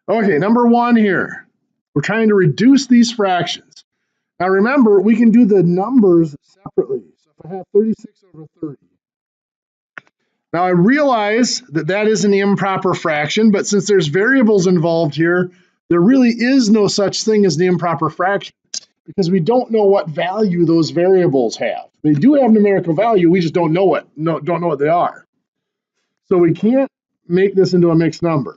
Okay, number 1 here. We're trying to reduce these fractions. Now remember, we can do the numbers separately. So if I have 36 over 30. Now I realize that that is an improper fraction, but since there's variables involved here, there really is no such thing as an improper fraction because we don't know what value those variables have. They do have numerical value, we just don't know it. Don't know what they are. So we can't make this into a mixed number.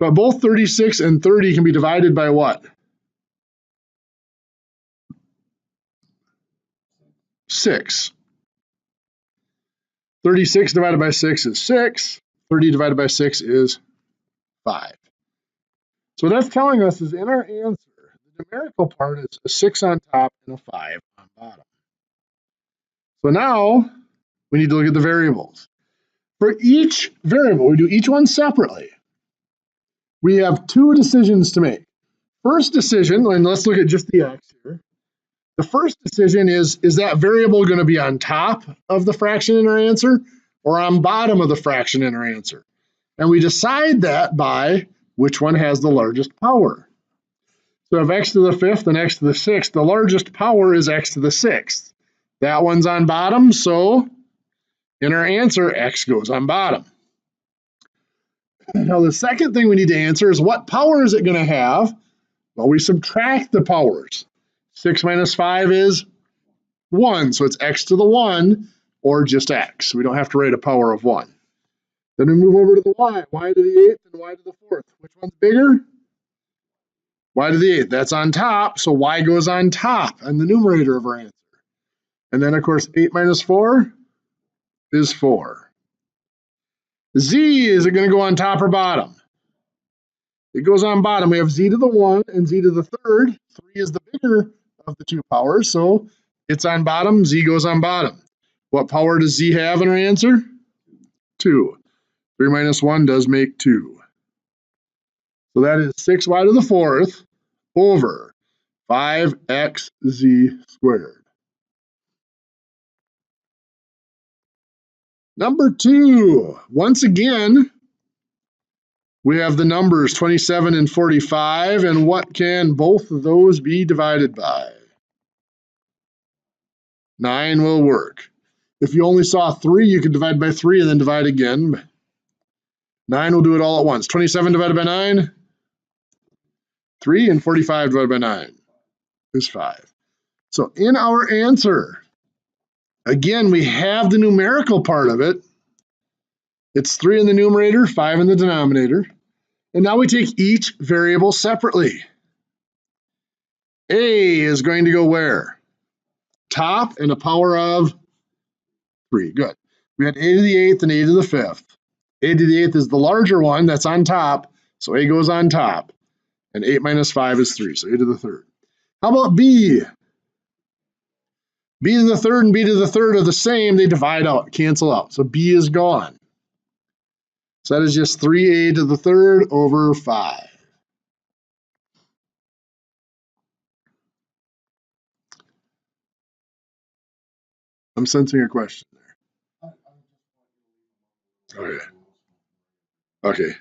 But both 36 and 30 can be divided by what? 6. 36 divided by 6 is 6. 30 divided by 6 is 5. So what that's telling us is in our answer, the numerical part is a 6 on top and a 5 on bottom. So now we need to look at the variables. For each variable, we do each one separately. We have 2 decisions to make. First decision, and let's look at just the x here. The first decision is that variable going to be on top of the fraction in our answer or on bottom of the fraction in our answer? And we decide that by which one has the largest power. So if x to the 5th and x to the 6th, the largest power is x to the 6th. That one's on bottom, so in our answer, x goes on bottom. Now the second thing we need to answer is what power is it going to have? Well, we subtract the powers. 6 minus 5 is 1, so it's x to the 1 or just x. We don't have to write a power of 1. Then we move over to the y to the 8th and y to the 4th. Which one's bigger? Y to the 8th. That's on top, so y goes on top and the numerator of our answer. And then, of course, 8 minus 4 is 4. Z, is it going to go on top or bottom? It goes on bottom. We have z to the 1 and z to the 3rd. 3 is the bigger of the 2 powers, so it's on bottom. Z goes on bottom. What power does z have in our answer? 2. 3 minus 1 does make 2. So that is 6y to the 4th over 5xz squared. Number 2, once again, we have the numbers 27 and 45, and what can both of those be divided by? 9 will work. If you only saw 3, you could divide by 3 and then divide again. 9 will do it all at once. 27 divided by 9, 3, and 45 divided by 9 is 5. So in our answer, again, we have the numerical part of it. It's 3 in the numerator, 5 in the denominator. And now we take each variable separately. A is going to go where? Top and a power of 3. Good. We had a to the 8th and a to the 5th. A to the 8th is the larger one that's on top, so a goes on top. And 8 minus 5 is 3, so a to the 3rd. How about b? B to the 3rd and b to the 3rd are the same. They divide out, cancel out. So b is gone. So that is just 3a to the 3rd over 5. I'm sensing a question there. Okay. Okay.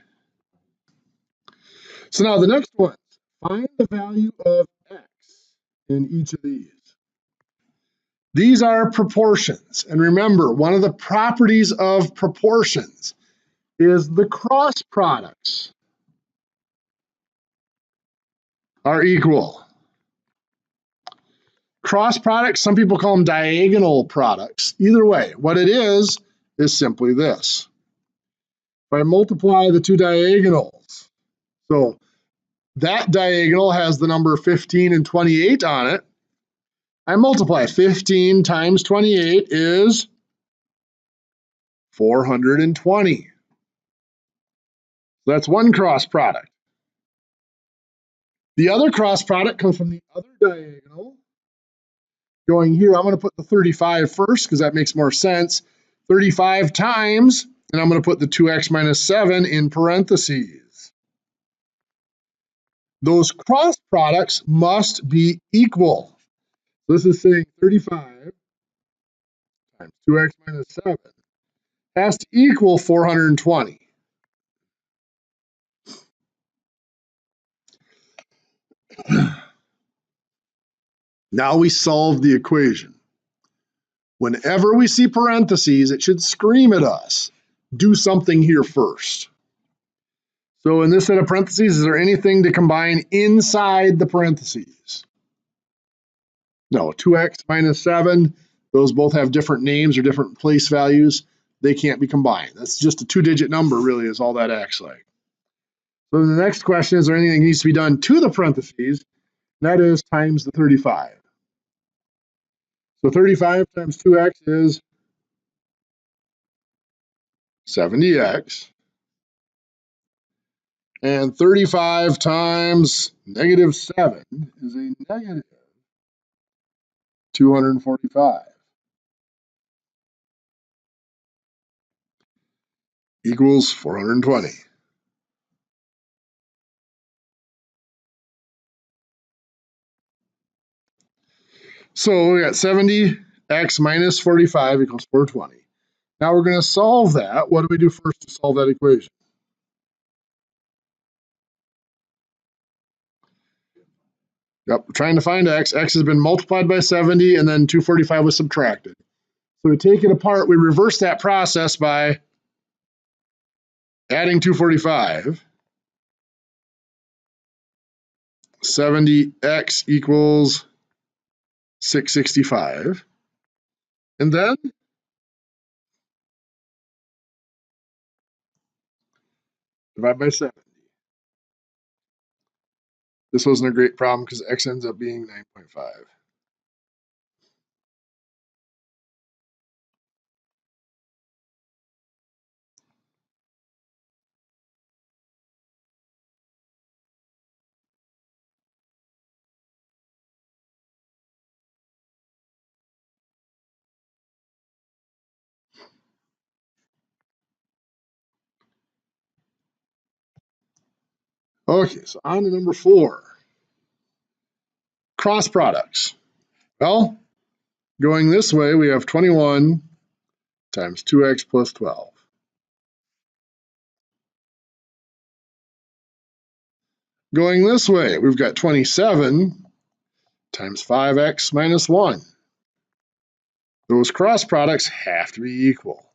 So now the next one. Find the value of x in each of these. These are proportions. And remember, one of the properties of proportions is the cross products are equal. Cross products, some people call them diagonal products. Either way, what it is simply this. If I multiply the 2 diagonals, so that diagonal has the number 15 and 28 on it. I multiply 15 times 28 is 420. So that's one cross product. The other cross product comes from the other diagonal. Going here, I'm going to put the 35 first because that makes more sense. 35 times, and I'm going to put the 2x minus 7 in parentheses. Those cross products must be equal. This is saying 35 times 2x minus 7 has to equal 420. Now we solve the equation. Whenever we see parentheses, it should scream at us, do something here first. So in this set of parentheses, is there anything to combine inside the parentheses? No, 2x minus 7, those both have different names or different place values. They can't be combined. That's just a 2-digit number, really, is all that acts like. So the next question, is there anything that needs to be done to the parentheses? And that is times the 35. So 35 times 2x is 70x. And 35 times negative 7 is a negative 245. Equals 420. So we got 70x minus 45 equals 420. Now we're going to solve that. What do we do first to solve that equation? Yep, we're trying to find x. X has been multiplied by 70, and then 245 was subtracted. So we take it apart. We reverse that process by adding 245. 70x equals 665. And then divide by 70. This wasn't a great problem because x ends up being 9.5. Okay, so on to number 4. Cross products. Well, going this way, we have 21 times 2x plus 12. Going this way, we've got 27 times 5x minus 1. Those cross products have to be equal.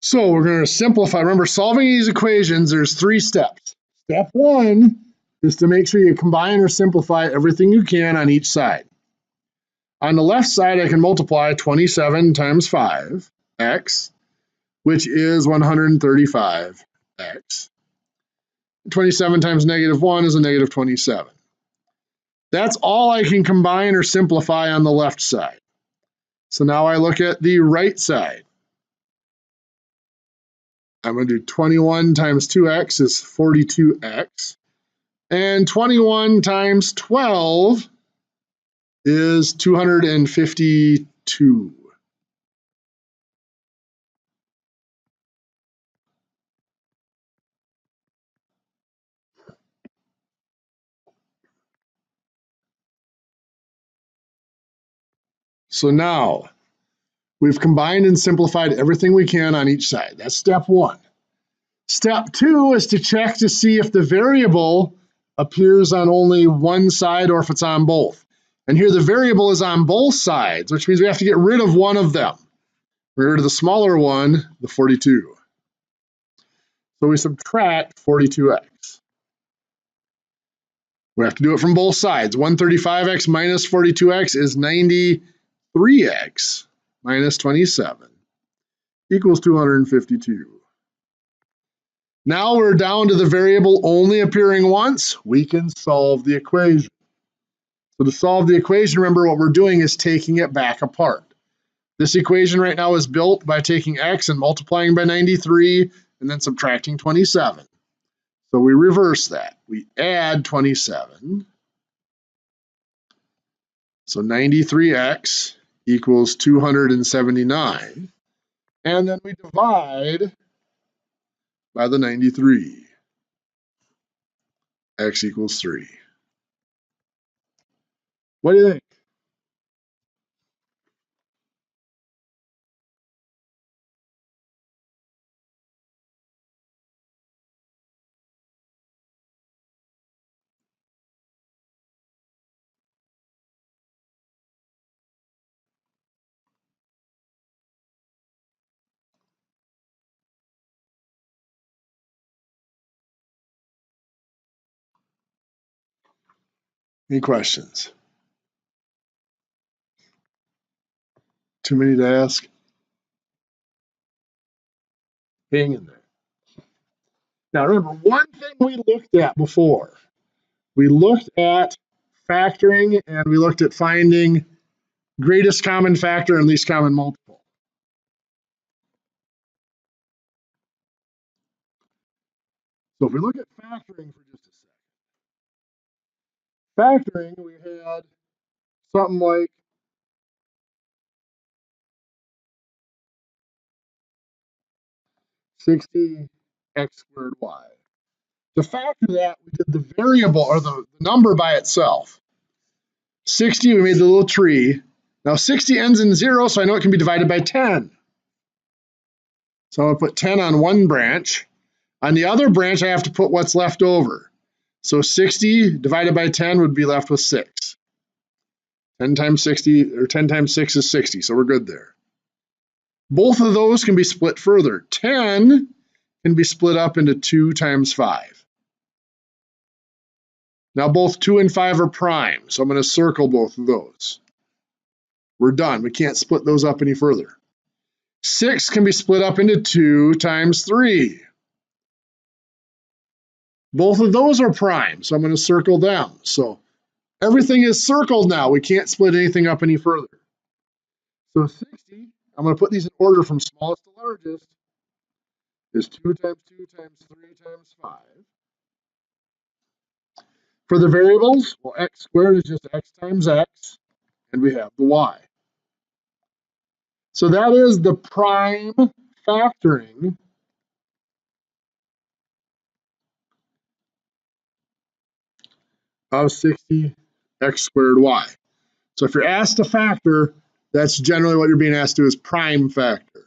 So we're going to simplify. Remember, solving these equations, there's 3 steps. Step 1 is to make sure you combine or simplify everything you can on each side. On the left side, I can multiply 27 times 5x, which is 135x. 27 times negative 1 is a negative 27. That's all I can combine or simplify on the left side. So now I look at the right side. I'm going to do 21 times 2x is 42x. And 21 times 12 is 252. So now we've combined and simplified everything we can on each side. That's step 1. Step 2 is to check to see if the variable appears on only one side or if it's on both. And here the variable is on both sides, which means we have to get rid of one of them. Get rid of the smaller one, the 42. So we subtract 42x. We have to do it from both sides. 135x minus 42x is 93x minus 27 equals 252. Now we're down to the variable only appearing once. We can solve the equation. So to solve the equation, remember what we're doing is taking it back apart. This equation right now is built by taking x and multiplying by 93 and then subtracting 27. So we reverse that. We add 27. So 93x equals 279. And then we divide by the 93. X equals 3. What do you think? Any questions? Too many to ask? Hang in there. Now remember, one thing we looked at before. We looked at factoring and we looked at finding greatest common factor and least common multiple. So if we look at factoring for just a second. Factoring, we had something like $60 x squared y. To factor that, we did the variable or the number by itself. 60, we made the little tree. Now 60 ends in 0, so I know it can be divided by 10. So I'm going to put 10 on one branch. On the other branch, I have to put what's left over. So 60 divided by 10 would be left with 6. 10 times 60, or 10 times 6 is 60, so we're good there. Both of those can be split further. 10 can be split up into 2 times 5. Now both 2 and 5 are prime, so I'm going to circle both of those. We're done. We can't split those up any further. 6 can be split up into 2 times 3. Both of those are prime, so I'm going to circle them. So everything is circled now. We can't split anything up any further. So 60, I'm going to put these in order from smallest to largest, is 2 times 2 times 3 times 5. For the variables, well, x squared is just x times x, and we have the y. So that is the prime factoring of 60 x squared y. So if you're asked to factor, that's generally what you're being asked to do is prime factor.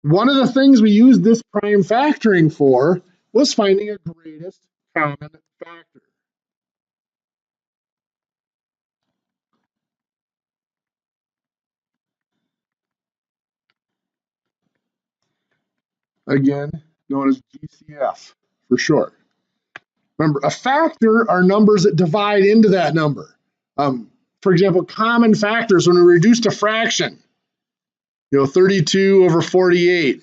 One of the things we used this prime factoring for was finding a greatest common factor. Again, known as GCF for short. Remember, a factor are numbers that divide into that number. For example, common factors when we reduce a fraction, 32 over 48.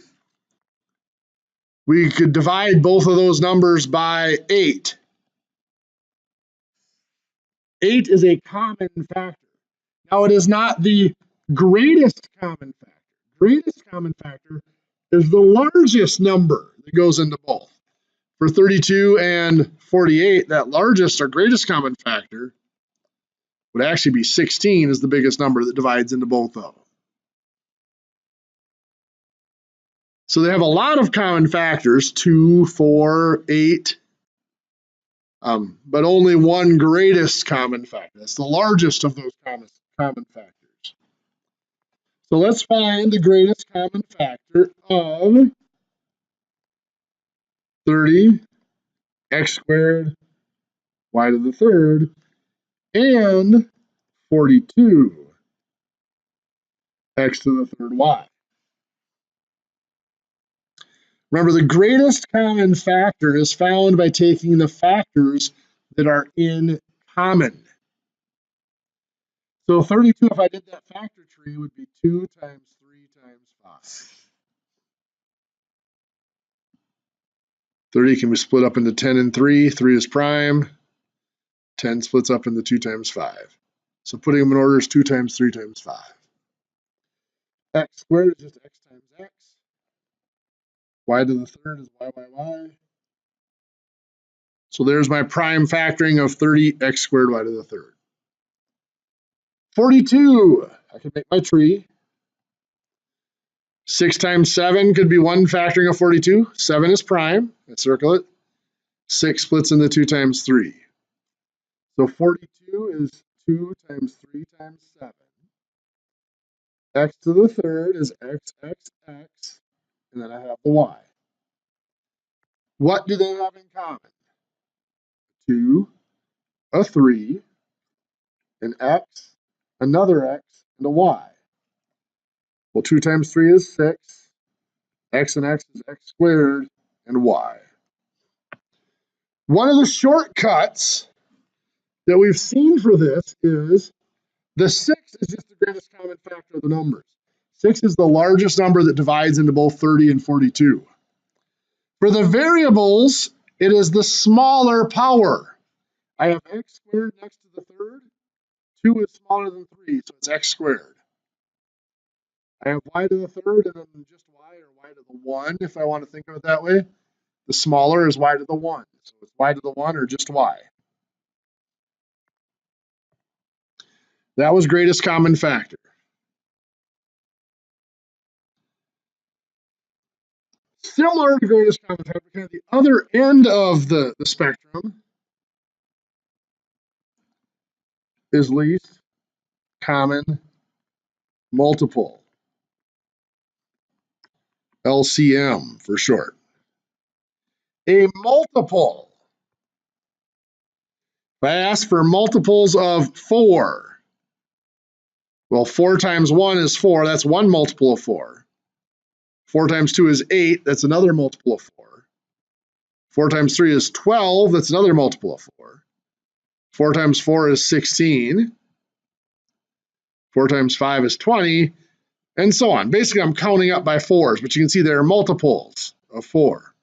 We could divide both of those numbers by 8. 8 is a common factor. Now, it is not the greatest common factor. Greatest common factor is the largest number that goes into both. For 32 and 48, that largest or greatest common factor would actually be 16 is the biggest number that divides into both of them. So they have a lot of common factors, 2, 4, 8, but only one greatest common factor. That's the largest of those common factors. So let's find the greatest common factor of 30 x squared y to the third and 42 x to the third y. Remember, the greatest common factor is found by taking the factors that are in common. So 32, if I did that factor tree, would be 2 times 3 times 5. 30 can be split up into 10 and 3. 3 is prime. 10 splits up into 2 times 5. So putting them in order is 2 times 3 times 5. X squared is just x times x. Y to the third is y. So there's my prime factoring of 30 x squared y to the third. 42, I can make my tree. 6 times 7 could be one factoring of 42. 7 is prime. I circle it. 6 splits into 2 times 3. So 42 is 2 times 3 times 7. X to the third is x, and then I have the y. What do they have in common? 2, a 3, an x, another x, and a y. Well, 2 times 3 is 6. X and x is x squared and y. One of the shortcuts that we've seen for this is the 6 is just the greatest common factor of the numbers. 6 is the largest number that divides into both 30 and 42. For the variables, it is the smaller power. I have x squared next to the third. 2 is smaller than 3, so it's x squared. I have y to the third and then just y, or y to the 1, if I want to think of it that way. The smaller is y to the 1. So it's y to the 1 or just y. That was greatest common factor. Similar to greatest common factor, kind of the other end of the spectrum is least common multiple. LCM for short. A multiple. If I ask for multiples of 4, well, 4 times 1 is 4. That's one multiple of 4. 4 times 2 is 8. That's another multiple of 4. 4 times 3 is 12. That's another multiple of 4. 4 times 4 is 16. 4 times 5 is 20, and so on. Basically, I'm counting up by 4s, but you can see there are multiples of 4.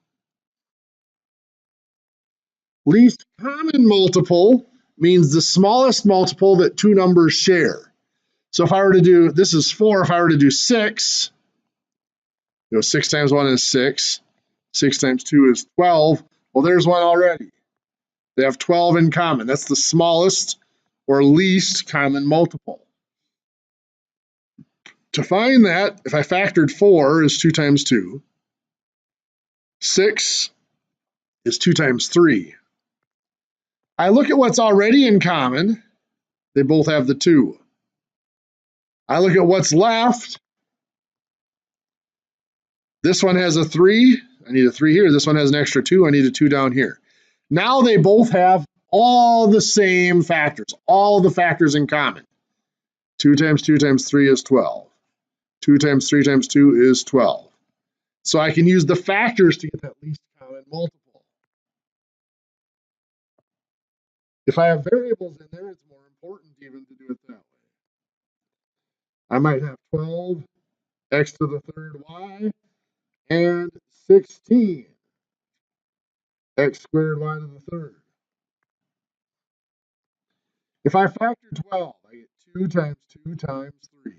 Least common multiple means the smallest multiple that two numbers share. So if I were to do, this is 4, if I were to do 6, 6 times 1 is 6. 6 times 2 is 12. Well, there's one already. They have 12 in common. That's the smallest or least common multiple. To find that, if I factored 4 is 2 times 2. 6 is 2 times 3. I look at what's already in common. They both have the 2. I look at what's left. This one has a 3. I need a 3 here. This one has an extra 2. I need a 2 down here. Now they both have all the same factors, all the factors in common. 2 times 2 times 3 is 12. 2 times 3 times 2 is 12. So I can use the factors to get that least common multiple. If I have variables in there, it's more important even to do it that way. I might have 12 x to the third y and 16 x squared y to the third. If I factor 12, I get 2 times 2 times 3.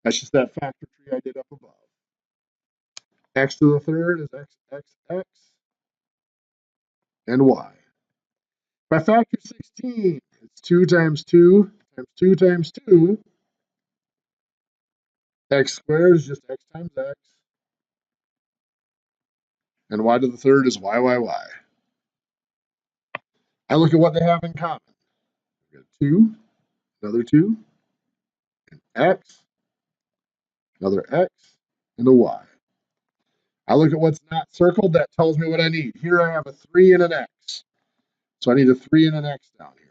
That's just that factor tree I did up above. X to the third is x, x, x, and y. If I factor 16, it's 2 times 2 times 2 times 2. X squared is just x times x. And y to the third is y, y, y. I look at what they have in common. We've got 2, another 2, an x, another x, and a y. I look at what's not circled. That tells me what I need. Here I have a 3 and an x. So I need a 3 and an x down here.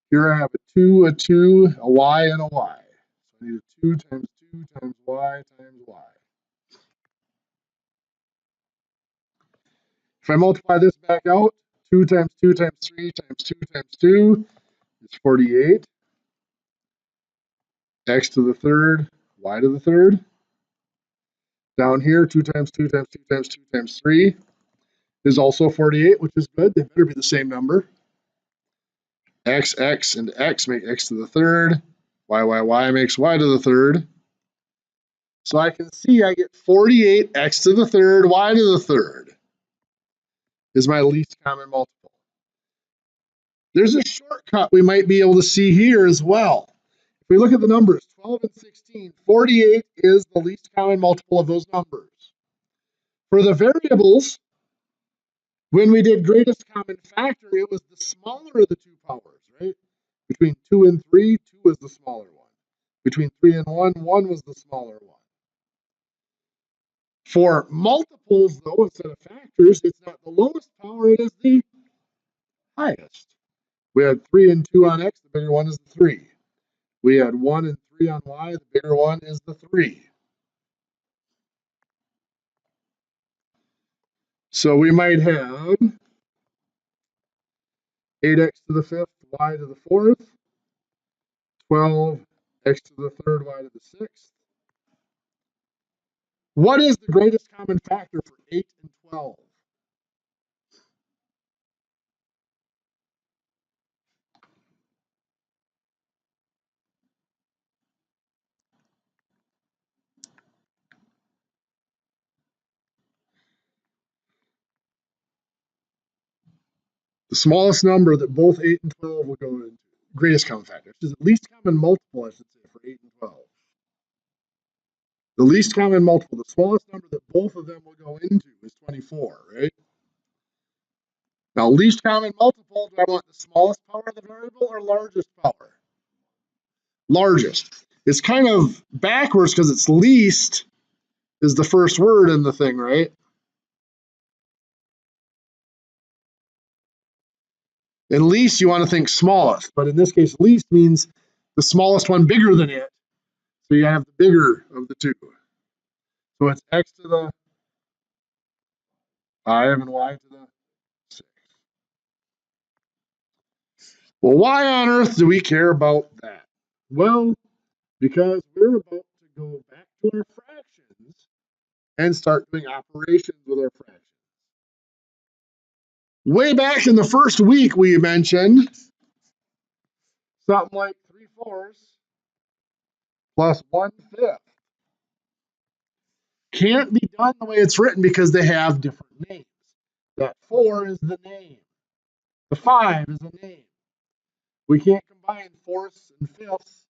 Here I have a 2, a y, and a y. So I need a 2 times 2 times y times y. If I multiply this back out, 2 times 2 times 3 times 2 times 2 is 48. X to the third, y to the third. Down here, 2 times 2 times 2 times 2 times 3 is also 48, which is good. They better be the same number. X, x, and x make x to the third. Y, y, y makes y to the third. So I can see I get 48 x to the third, y to the third is my least common multiple. There's a shortcut we might be able to see here as well. If we look at the numbers, 12 and 16, 48 is the least common multiple of those numbers. For the variables, when we did greatest common factor, it was the smaller of the two powers, right? Between 2 and 3, 2 was the smaller one. Between 3 and 1, 1 was the smaller one. For multiples, though, instead of factors, it's not the lowest power, it is the highest. We had 3 and 2 on x, the bigger one is the 3. We had 1 and 3 on y, the bigger one is the 3. So we might have 8x to the fifth, y to the fourth, 12x to the third, y to the sixth. What is the greatest common factor for 8 and 12? The smallest number that both 8 and 12 will go into. Greatest common factor. Which is the least common multiple, I should say, for 8 and 12. The least common multiple, the smallest number that both of them will go into is 24, right? Now, least common multiple, do I want the smallest power of the variable or largest power? Largest. It's kind of backwards because it's least is the first word in the thing, right? And least, you want to think smallest, but in this case, least means the smallest one bigger than it. So you have the bigger of the two. So it's x to the 5 and y to the 6. Well, why on earth do we care about that? Well, because we're about to go back to our fractions and start doing operations with our fractions. Way back in the first week, we mentioned something like 3/4 plus 1/5 can't be done the way it's written because they have different names. That 4 is the name. The 5 is a name. We can't combine fourths and fifths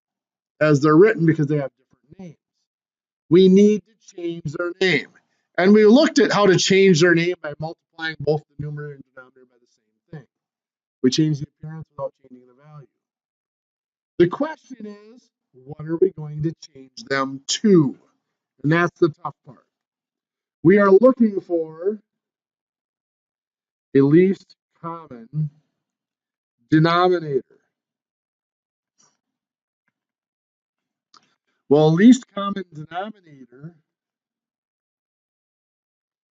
as they're written because they have different names. We need to change their name. And we looked at how to change their name by multiplying both the numerator and denominator by the same thing. We change the appearance without changing the value. The question is, what are we going to change them to? And that's the tough part. We are looking for a least common denominator. Well, least common denominator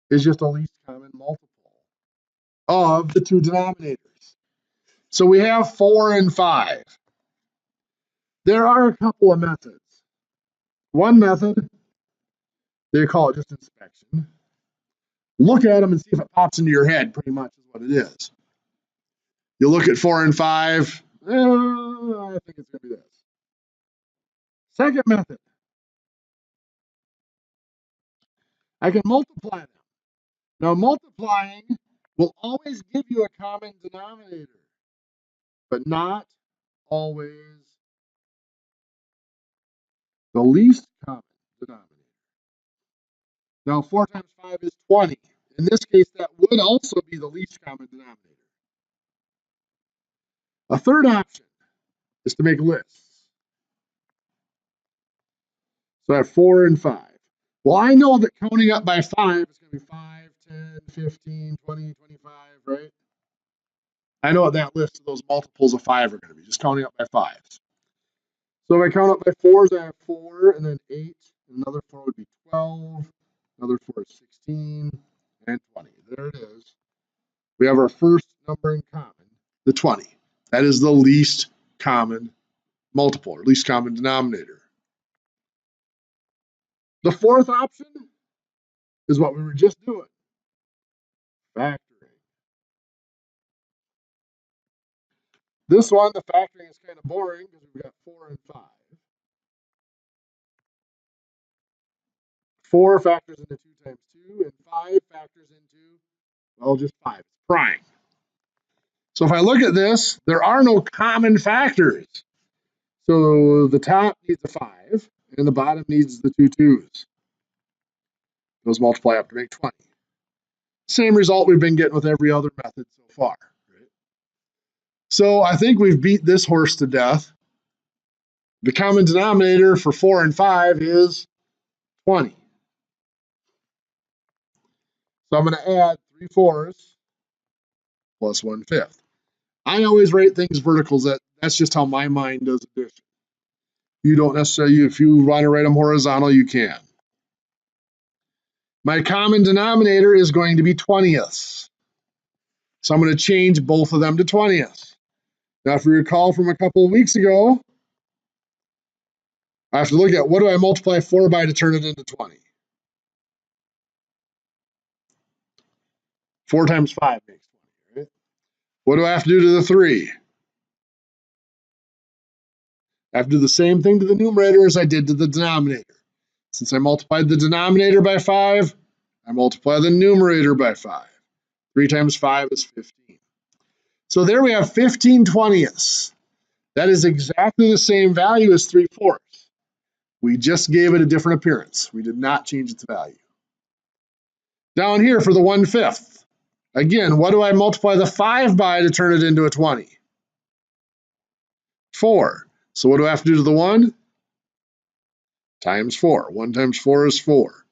is just a least common multiple of the two denominators. So we have 4 and 5. There are a couple of methods. One method, they call it just inspection. Look at them and see if it pops into your head, pretty much is what it is. You look at 4 and 5, I think it's going to be this. Second method, I can multiply them. Now, multiplying will always give you a common denominator, but not always the least common denominator. Now, 4 times 5 is 20. In this case, that would also be the least common denominator. A third option is to make lists. So I have 4 and 5. Well, I know that counting up by 5 is going to be 5, 10, 15, 20, 25, right? I know what that list of those multiples of 5 are going to be, just counting up by 5s. So if I count up by 4s, I have 4 and then 8. Another 4 would be 12. Another 4 is 16 and 20. There it is. We have our first number in common, the 20. That is the least common multiple, or least common denominator. The fourth option is what we were just doing, factoring. This one, the factoring is kind of boring because we've got 4 and 5. 4 factors into 2 times 2, and 5 factors into, well, just 5. It's prime. So if I look at this, there are no common factors. So the top needs a 5, and the bottom needs the 2 2s. Those multiply up to make 20. Same result we've been getting with every other method so far. Right? So I think we've beat this horse to death. The common denominator for 4 and 5 is 20. So I'm going to add 3/4 plus 1/5. I always rate things verticals. That's just how my mind does addition. You don't necessarily, if you want to write them horizontal, you can. My common denominator is going to be 20ths. So I'm going to change both of them to 20ths. Now, if you recall from a couple of weeks ago, I have to look at what do I multiply 4 by to turn it into 20? 4 times 5 makes 20, right? What do I have to do to the 3? I have to do the same thing to the numerator as I did to the denominator. Since I multiplied the denominator by 5, I multiply the numerator by 5. 3 times 5 is 15. So there we have 15 20ths. That is exactly the same value as 3/4. We just gave it a different appearance. We did not change its value. Down here for the 1/5. Again, what do I multiply the 5 by to turn it into a 20? 4. So what do I have to do to the 1? Times 4. 1 times 4 is 4.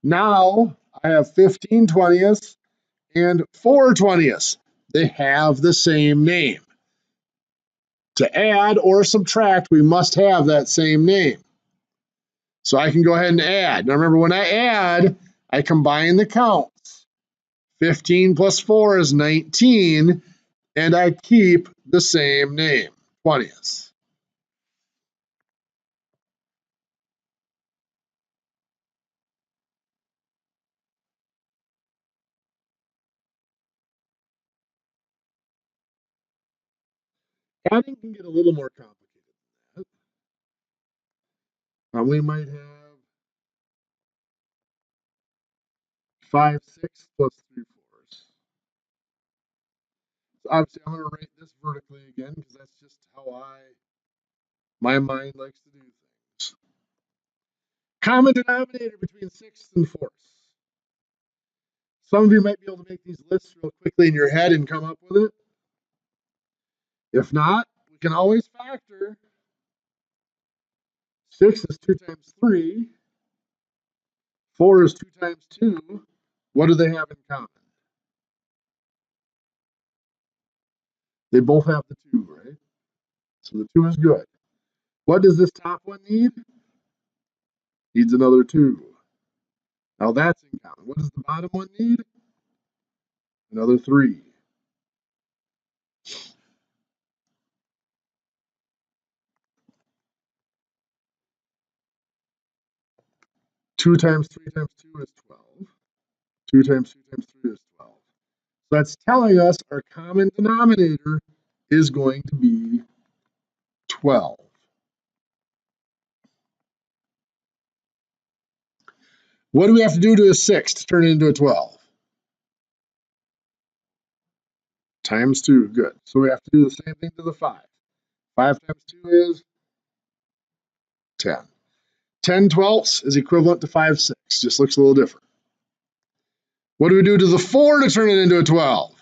Now I have 15 20ths and 4 20ths. They have the same name. To add or subtract, we must have that same name. So I can go ahead and add. Now remember, when I add, I combine the counts. 15 plus 4 is 19, and I keep the same name, 20ths. Adding can get a little more complicated than that. We might have 5/6 plus 3/4. So obviously, I'm going to write this vertically again because that's just how my mind likes to do things. Common denominator between 6ths and 4ths. Some of you might be able to make these lists real quickly in your head and come up with it. If not, we can always factor. 6 is 2 times 3. 4 is 2 times 2. What do they have in common? They both have the 2, right? So the 2 is good. What does this top one need? Needs another 2. Now that's in common. What does the bottom one need? Another 3. Two times 3 times 2 is 12. 2 times 2 times 3 is 12. So that's telling us our common denominator is going to be 12. What do we have to do to a 6 to turn it into a 12? Times 2, good. So we have to do the same thing to the 5. 5 times 2 is 10. 10 twelfths is equivalent to 5/6, just looks a little different. What do we do to the 4 to turn it into a 12?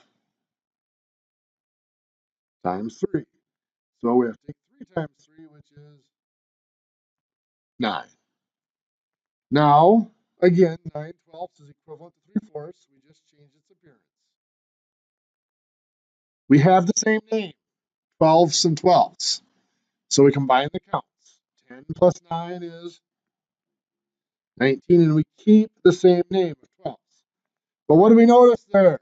Times 3. So we have to take 3 times 3, which is 9. Now, again, 9 twelfths is equivalent to 3/4. We just changed its appearance. We have the same name, 12ths and 12ths. So we combine the counts. 10 plus 9 is 19, and we keep the same name of 12ths. But what do we notice there?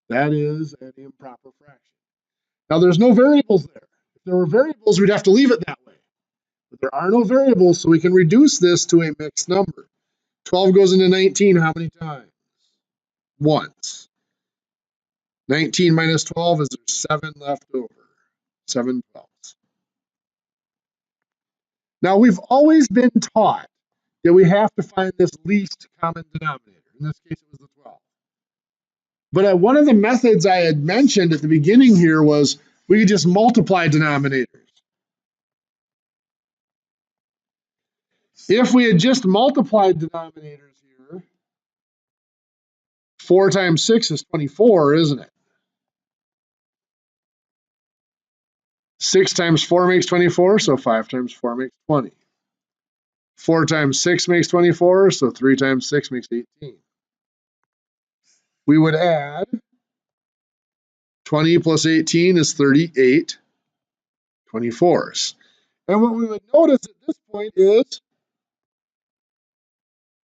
That is an improper fraction. Now, there's no variables there. If there were variables, we'd have to leave it that way. But there are no variables, so we can reduce this to a mixed number. 12 goes into 19 how many times? Once. 19 minus 12 is there's 7 left over. 7 twelfths. Now, we've always been taught that we have to find this least common denominator. In this case, it was the 12. But one of the methods I had mentioned at the beginning here was we could just multiply denominators. If we had just multiplied denominators here, 4 times 6 is 24, isn't it? 6 times 4 makes 24, so 5 times 4 makes 20. 4 times 6 makes 24, so 3 times 6 makes 18. We would add 20 plus 18 is 38 24s. And what we would notice at this point is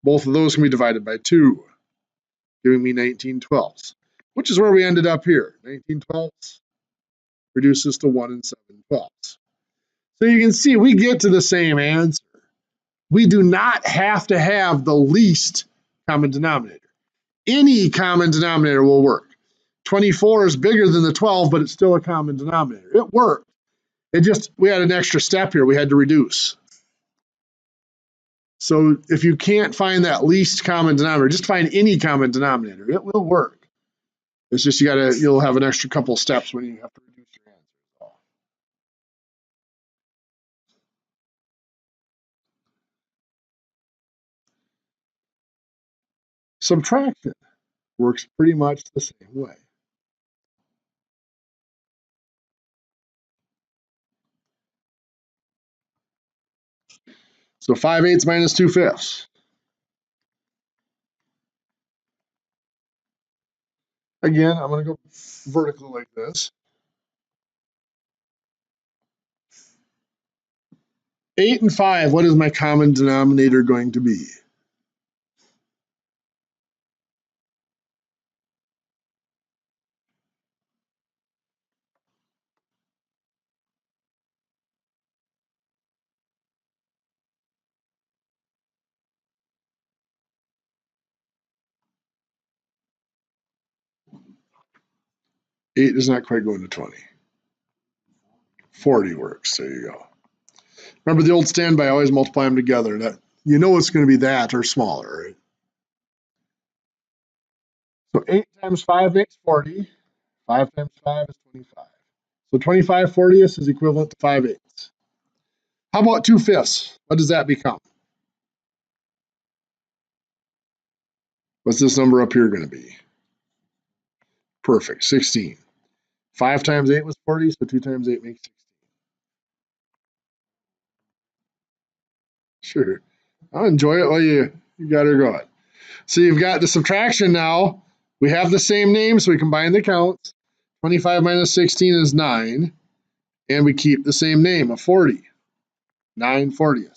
both of those can be divided by 2, giving me 19 twelfths. which is where we ended up here. 19/12 reduces to 1 7/12. So you can see we get to the same answer. We do not have to have the least common denominator. Any common denominator will work. 24 is bigger than the 12, but it's still a common denominator. It worked. We had an extra step here. We had to reduce. So if you can't find that least common denominator, just find any common denominator. It will work. It's just you'll have an extra couple steps when you have to reduce your answer. Subtraction works pretty much the same way. So 5/8 minus 2/5. Again, I'm going to go vertical like this. 8 and 5, what is my common denominator going to be? Eight does not quite go into 20. 40 works. There you go. Remember the old standby, always multiply them together. That you know it's going to be that or smaller, right? So 8 times 5 makes 40. 5 times 5 is 25. So 25/40 is equivalent to 5/8. How about 2/5? What does that become? What's this number up here going to be? Perfect, 16. 5 times 8 was 40, so 2 times 8 makes 16. Sure. I'll enjoy it while you got her going. So you've got the subtraction now. We have the same name, so we combine the counts. 25 minus 16 is 9. And we keep the same name of 40. 9/40.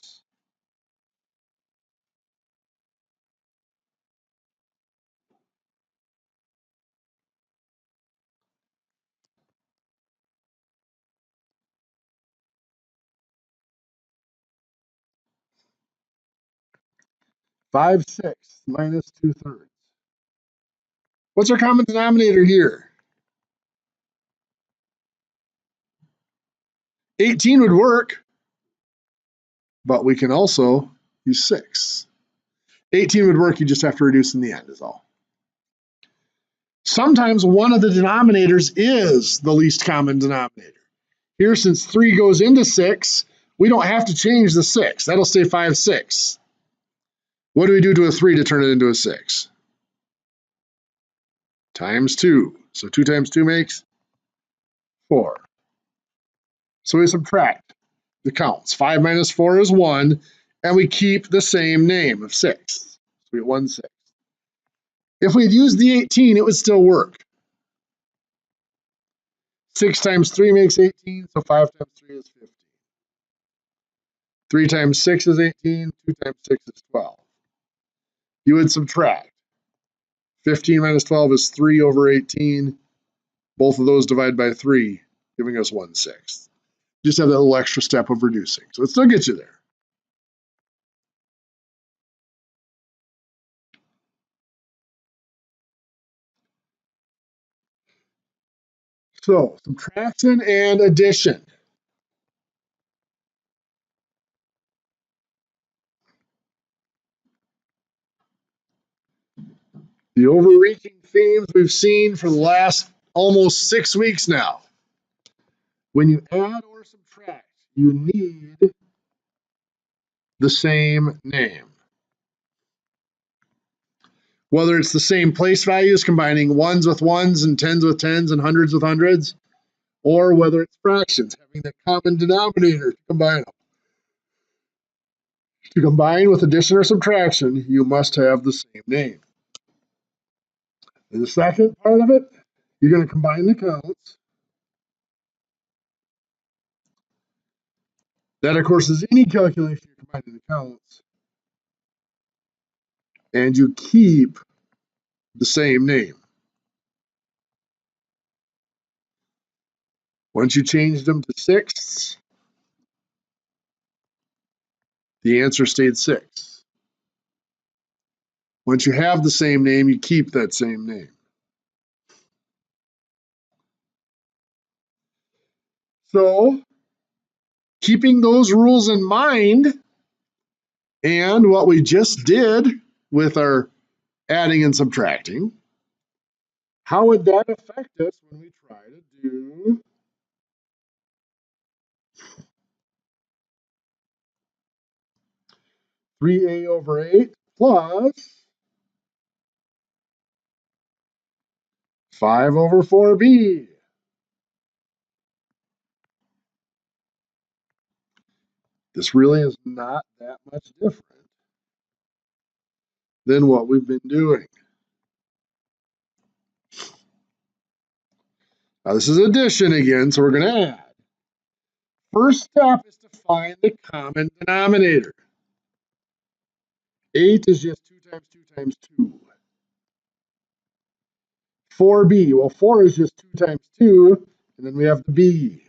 5/6 minus 2/3. What's our common denominator here? 18 would work, but we can also use 6. 18 would work, you just have to reduce in the end is all. Sometimes one of the denominators is the least common denominator. Here, since 3 goes into 6, we don't have to change the 6. That'll stay 5/6. What do we do to a 3 to turn it into a 6? Times 2. So 2 times 2 makes 4. So we subtract the counts. 5 minus 4 is 1, and we keep the same name of 6. So we get 1/6. If we'd used the 18, it would still work. 6 times 3 makes 18, so 5 times 3 is 15. 3 times 6 is 18, 2 times 6 is 12. You would subtract. 15 minus 12 is 3 over 18. Both of those divide by 3, giving us 1/6. Just have that little extra step of reducing. So it still gets you there. So subtraction and addition. The overreaching themes we've seen for the last almost 6 weeks now. When you add or subtract, you need the same name. Whether it's the same place values, combining ones with ones and tens with tens and hundreds with hundreds, or whether it's fractions, having the common denominator to combine them. To combine with addition or subtraction, you must have the same name. And the second part of it, you're going to combine the counts. That, of course, is any calculation you're combining the counts. And you keep the same name. Once you changed them to sixths, the answer stayed 6. Once you have the same name, you keep that same name. So, keeping those rules in mind and what we just did with our adding and subtracting, how would that affect us when we try to do (3a over 8 plus 5 over 4b? This really is not that much different than what we've been doing. Now this is addition again, so we're going to add. First step is to find the common denominator. 8 is just 2 times 2 times 2. 4b, well 4 is just 2 times 2, and then we have the b.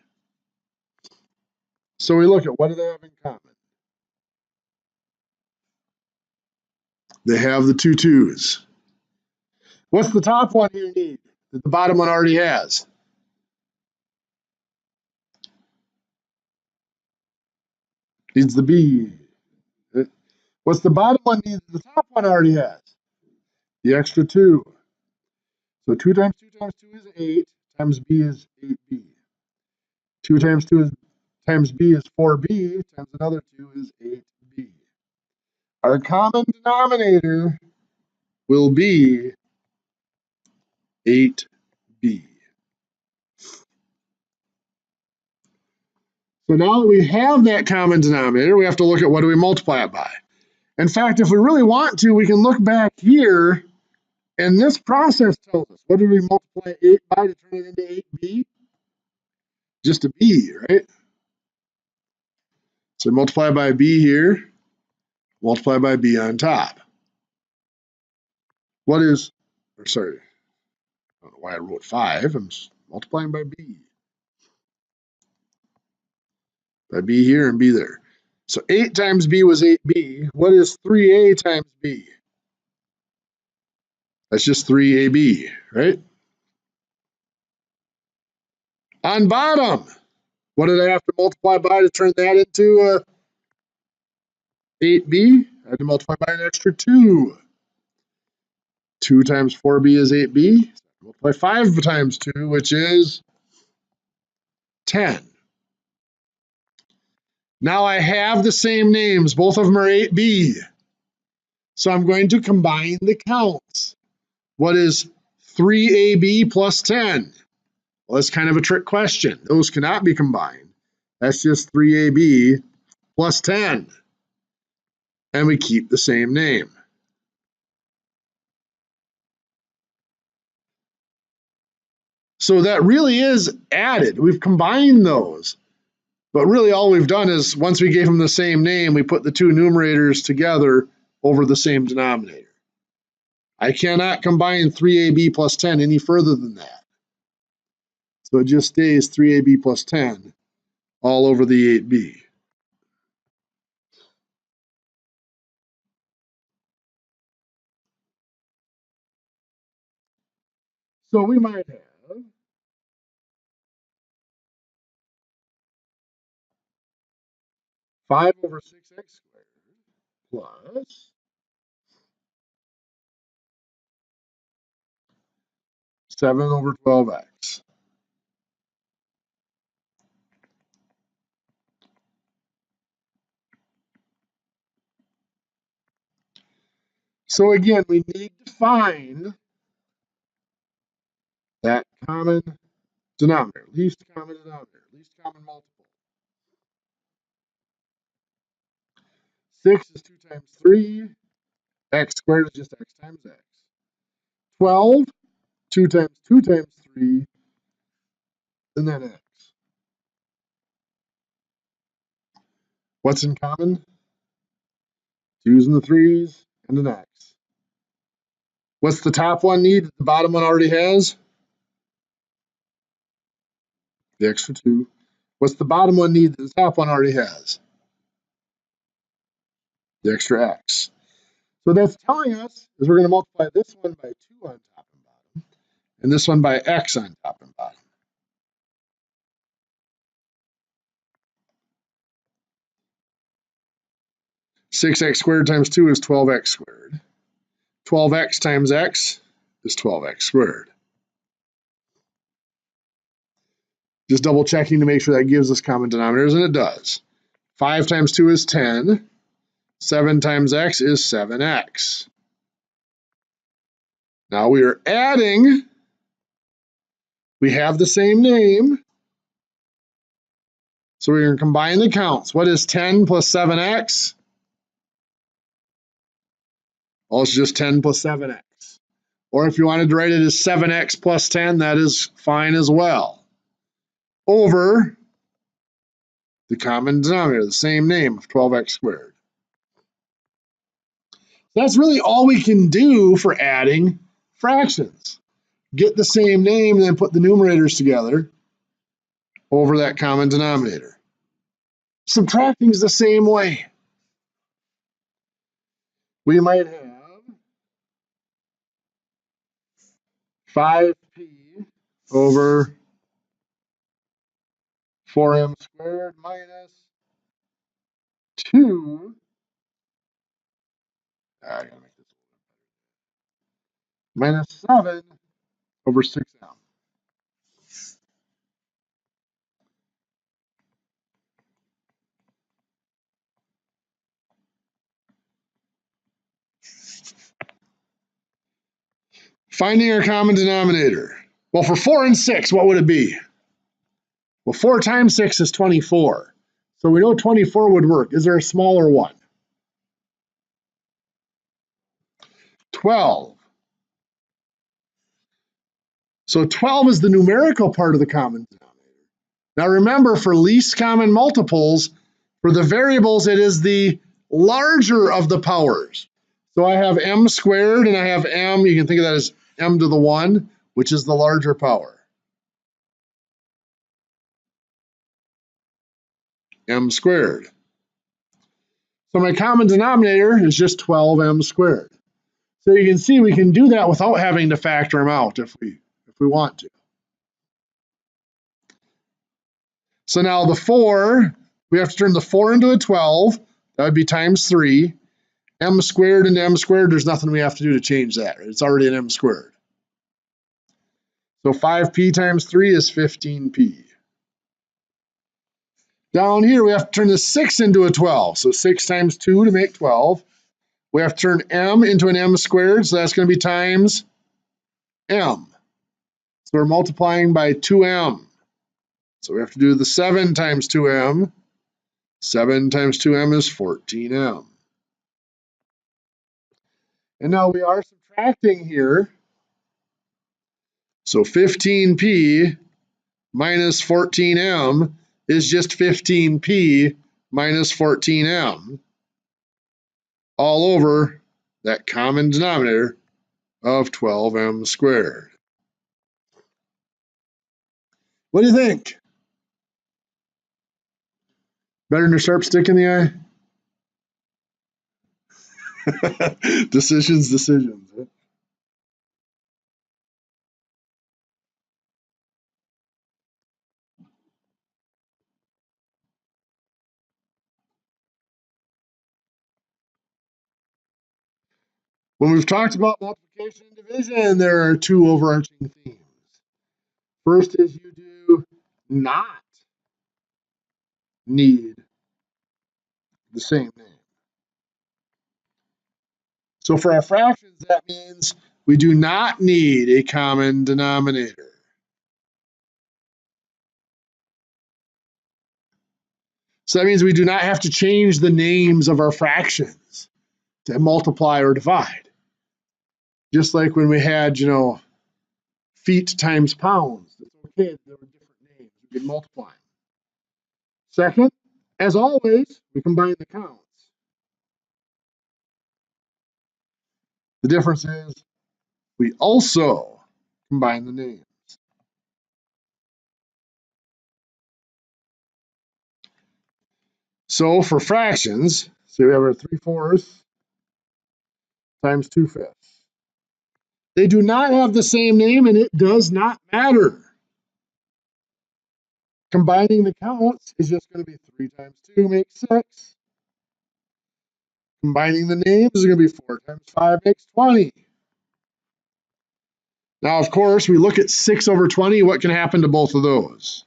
So we look at what do they have in common? They have the 2 2's. What's the top one you need that the bottom one already has? Needs the b. What's the bottom one needs the top one already has? The extra 2. So 2 times 2 times 2 is 8, times b is 8b. 2 times 2 times b is 4b, times another 2 is 8b. Our common denominator will be 8b. So now that we have that common denominator, we have to look at what do we multiply it by. In fact, if we really want to, we can look back here, and this process tells us, what did we multiply 8 by to turn it into 8b? Just a b, right? So multiply by b here, multiply by b on top. What is, or sorry, I don't know why I wrote 5. I'm multiplying by b. By b here and b there. So 8 times b was 8b. What is 3a times b? That's just 3ab, right? On bottom, what did I have to multiply by to turn that into 8b? I had to multiply by an extra 2. 2 times 4b is 8b. Multiply 5 times 2, which is 10. Now I have the same names. Both of them are 8b. So I'm going to combine the counts. What is 3ab plus 10? Well, that's kind of a trick question. Those cannot be combined. That's just 3ab plus 10. And we keep the same name. So that really is added. We've combined those. But really all we've done is once we gave them the same name, we put the two numerators together over the same denominator. I cannot combine 3ab plus 10 any further than that. So it just stays 3ab plus 10 all over the 8b. So we might have 5 over 6x squared plus 7 over 12x. So again, we need to find that common denominator, least common denominator, least common multiple. 6 is 2 times 3. X squared is just x times x. 12, 2 times 2 times 3, and then x. What's in common? 2's and the 3's, and an x. What's the top one need that the bottom one already has? the extra 2. What's the bottom one need that the top one already has? The extra x. So that's telling us is we're going to multiply this one by 2 on top and bottom, and this one by x on top and bottom. 6x squared times 2 is 12x squared. 12x times x is 12x squared. Just double checking to make sure that gives us common denominators, and it does. 5 times 2 is 10. 7 times x is 7x. Now we are adding. We have the same name. So we're going to combine the counts. What is 10 plus 7x? Well, it's just 10 plus 7x. Or if you wanted to write it as 7x plus 10, that is fine as well. Over the common denominator, the same name of 12x squared. That's really all we can do for adding fractions. Get the same name and then put the numerators together over that common denominator. Subtracting is the same way. We might have 5p over 4m squared minus 2. I gotta make this minus 7 over 6m. Finding our common denominator. Well, for 4 and 6, what would it be? Well, 4 times 6 is 24. So we know 24 would work. Is there a smaller one? 12. So 12 is the numerical part of the common denominator. Now remember, for least common multiples, for the variables, it is the larger of the powers. So I have m squared and I have m, you can think of that as m to the 1, which is the larger power. M squared. So my common denominator is just 12m squared. So you can see we can do that without having to factor them out if we want to. So now the 4, we have to turn the 4 into a 12. That would be times 3. M squared into m squared, there's nothing we have to do to change that. It's already an m squared. So 5p times 3 is 15p. Down here, we have to turn the 6 into a 12. So 6 times 2 to make 12. We have to turn m into an m squared, so that's going to be times m. So we're multiplying by 2m. So we have to do the 7 times 2m. 7 times 2m is 14m. And now we are subtracting here. So 15p minus 14m is just 15p minus 14m all over that common denominator of 12m squared. What do you think? Better than a sharp stick in the eye? Decisions. When we've talked about multiplication and division, there are two overarching themes. First is you do not need the same name. So for our fractions, that means we do not need a common denominator. So that means we do not have to change the names of our fractions to multiply or divide. Just like when we had, feet times pounds. It's okay, there were different names. We can multiply them. Second, as always, we combine the counts. The difference is we also combine the names. So for fractions, so we have our 3/4 times 2/5. They do not have the same name, and it does not matter. Combining the counts is just going to be 3 times 2 makes 6. Combining the names is going to be 4 times 5 makes 20. Now, of course, we look at 6 over 20. What can happen to both of those?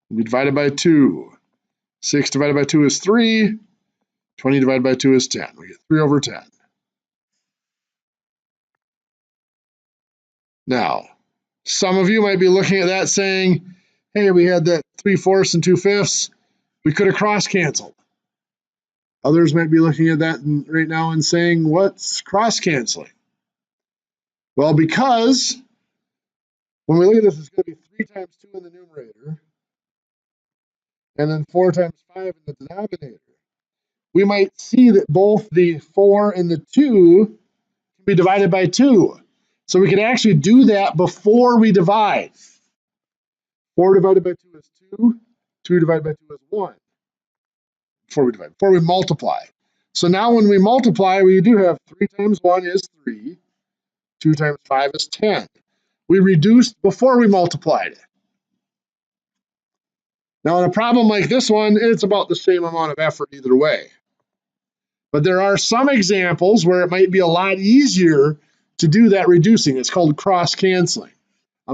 We divide it by 2. 6 divided by 2 is 3. 20 divided by 2 is 10. We get 3 over 10. Now, some of you might be looking at that saying, hey, we had that 3/4 and 2/5. We could have cross-canceled. Others might be looking at that right now and saying, what's cross-canceling? Well, because when we look at this, it's going to be 3 times 2 in the numerator, and then 4 times 5 in the denominator. We might see that both the 4 and the 2 can be divided by 2. So we can actually do that before we divide. 4 divided by 2 is 2. 2 divided by 2 is 1. Before we multiply. So now when we multiply, we do have 3 times 1 is 3. 2 times 5 is 10. We reduced before we multiplied it. Now, in a problem like this one, it's about the same amount of effort either way. But there are some examples where it might be a lot easier to do that reducing. It's called cross-canceling.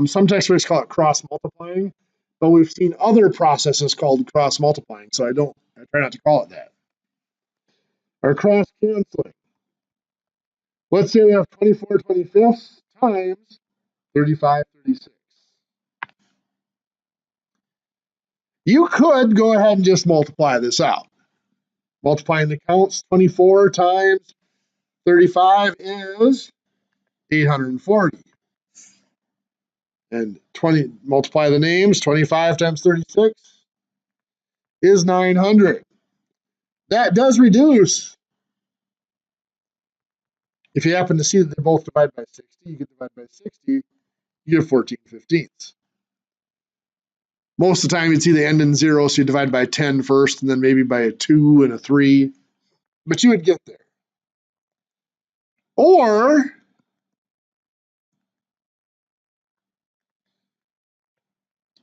Some textbooks call it cross-multiplying, but we've seen other processes called cross-multiplying, so I try not to call it that. Or cross-canceling. Let's say we have 24 25ths times 35 36. You could go ahead and just multiply this out. Multiplying the counts, 24 times 35 is 840. And multiply the names, 25 times 36 is 900. That does reduce. If you happen to see that they both divide by 60, you can divide by 60, you get 14/15. Most of the time, you'd see the end in 0, so you divide by 10 first, and then maybe by a 2 and a 3. But you would get there. Or